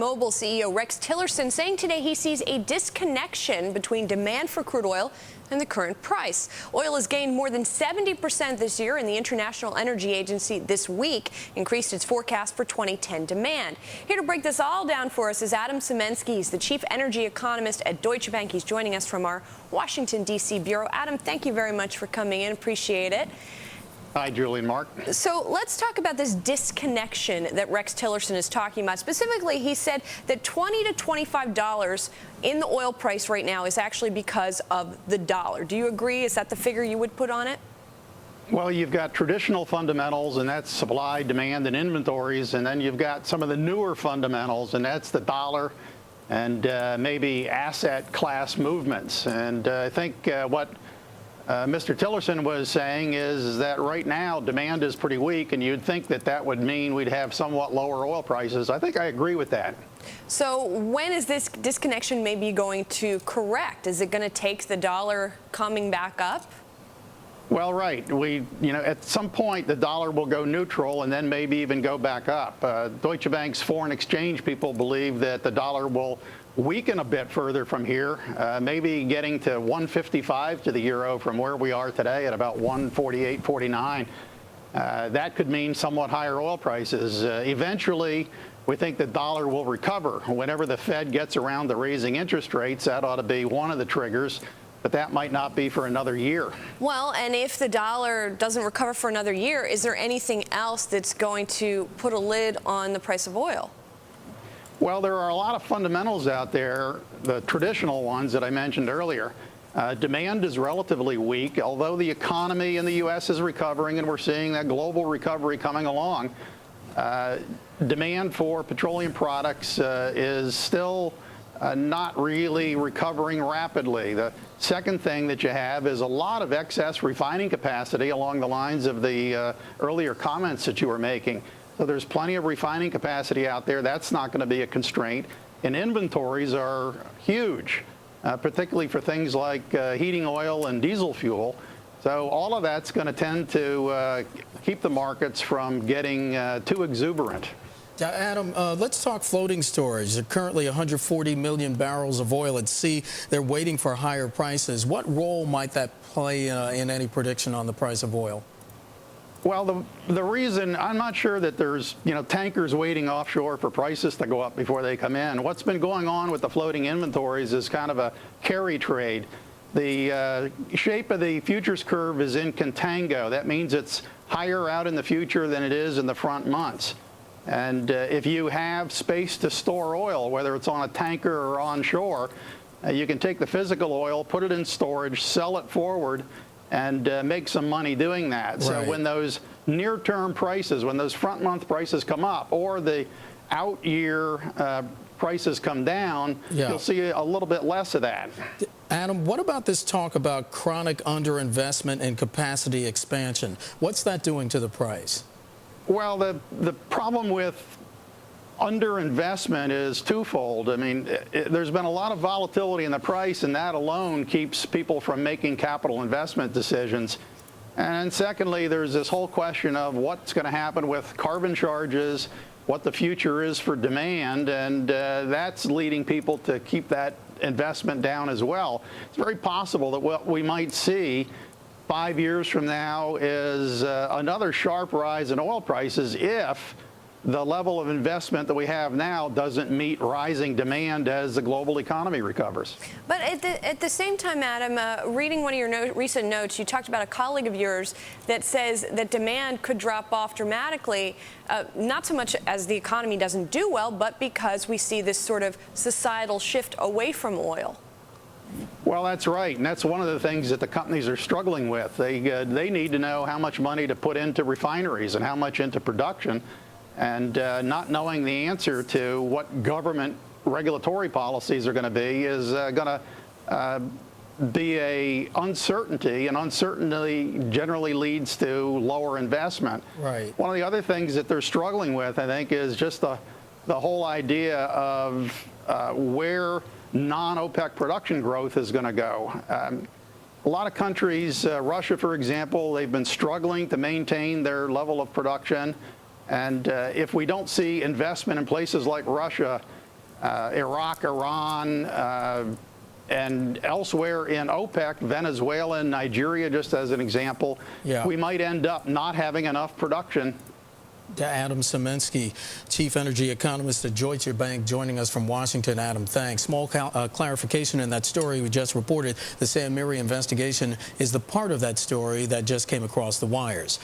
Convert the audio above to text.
ExxonMobil CEO Rex Tillerson saying today he sees a disconnection between demand for crude oil and the current price. Oil has gained more than 70% this year, and the International Energy Agency this week increased its forecast for 2010 demand. Here to break this all down for us is Adam Sieminski. He's the chief energy economist at Deutsche Bank. He's joining us from our Washington, D.C. bureau. Adam, thank you very much for coming in. Appreciate it. Hi, Julie and Mark. So let's talk about this disconnection that Rex Tillerson is talking about. Specifically, he said that $20 to $25 in the oil price right now is actually because of the dollar. Do you agree? Is that the figure you would put on it? Well, you've got traditional fundamentals, and that's supply, demand, and inventories. And then you've got some of the newer fundamentals, and that's the dollar and maybe asset class movements. And I think what Mr. Tillerson was saying is that right now demand is pretty weak, and you'd think that that would mean we'd have somewhat lower oil prices. I think I agree with that. So when is this disconnection maybe going to correct? Is it going to take the dollar coming back up? Well, right. At some point the dollar will go neutral and then maybe even go back up. Deutsche Bank's foreign exchange people believe that the dollar will weaken a bit further from here, maybe getting to 155 to the euro from where we are today at about 148.49. That could mean somewhat higher oil prices. Eventually, we think the dollar will recover. Whenever the Fed gets around to raising interest rates, that ought to be one of the triggers, but that might not be for another year. Well, and if the dollar doesn't recover for another year, is there anything else that's going to put a lid on the price of oil? Well, there are a lot of fundamentals out there, the traditional ones that I mentioned earlier. Demand is relatively weak, although the economy in the U.S. is recovering and we're seeing that global recovery coming along. Demand for petroleum products is still not really recovering rapidly. The second thing that you have is a lot of excess refining capacity along the lines of the earlier comments that you were making. So there's plenty of refining capacity out there. That's not going to be a constraint. And inventories are huge, particularly for things like heating oil and diesel fuel. So all of that's going to tend to keep the markets from getting too exuberant. Adam, let's talk floating storage. There are currently 140 million barrels of oil at sea. They're waiting for higher prices. What role might that play in any prediction on the price of oil? Well, the reason, I'm not sure that there's, tankers waiting offshore for prices to go up before they come in. What's been going on with the floating inventories is kind of a carry trade. The shape of the futures curve is in contango. That means it's higher out in the future than it is in the front months. And if you have space to store oil, whether it's on a tanker or onshore, you can take the physical oil, put it in storage, sell it forward, and make some money doing that. Right. So when those near-term prices, when those front-month prices come up, or the out-year prices come down, you'll see a little bit less of that. Adam, what about this talk about chronic underinvestment and capacity expansion? What's that doing to the price? Well, the problem with underinvestment is twofold. I mean, there's been a lot of volatility in the price, and that alone keeps people from making capital investment decisions. And secondly, there's this whole question of what's going to happen with carbon charges, what the future is for demand, and that's leading people to keep that investment down as well. It's very possible that what we might see 5 years from now is another sharp rise in oil prices if the level of investment that we have now doesn't meet rising demand as the global economy recovers. But at the same time, Adam, reading one of your recent notes, you talked about a colleague of yours that says that demand could drop off dramatically, not so much as the economy doesn't do well, but because we see this sort of societal shift away from oil. Well, that's right, and that's one of the things that the companies are struggling with. They need to know how much money to put into refineries and how much into production. And not knowing the answer to what government regulatory policies are going to be is going to be a uncertainty, and uncertainty generally leads to lower investment. Right. One of the other things that they're struggling with, I think, is just the whole idea of where non-OPEC production growth is going to go. A lot of countries, Russia, for example, they've been struggling to maintain their level of production. And if we don't see investment in places like Russia Iraq, Iran, and elsewhere in OPEC, Venezuela and Nigeria, just as an example, we might end up not having enough production. Adam Sieminski, chief energy economist at Deutsche Bank, joining us from Washington. Adam, thanks. Small clarification in that story we just reported. The Sam Mary investigation is the part of that story that just came across the wires.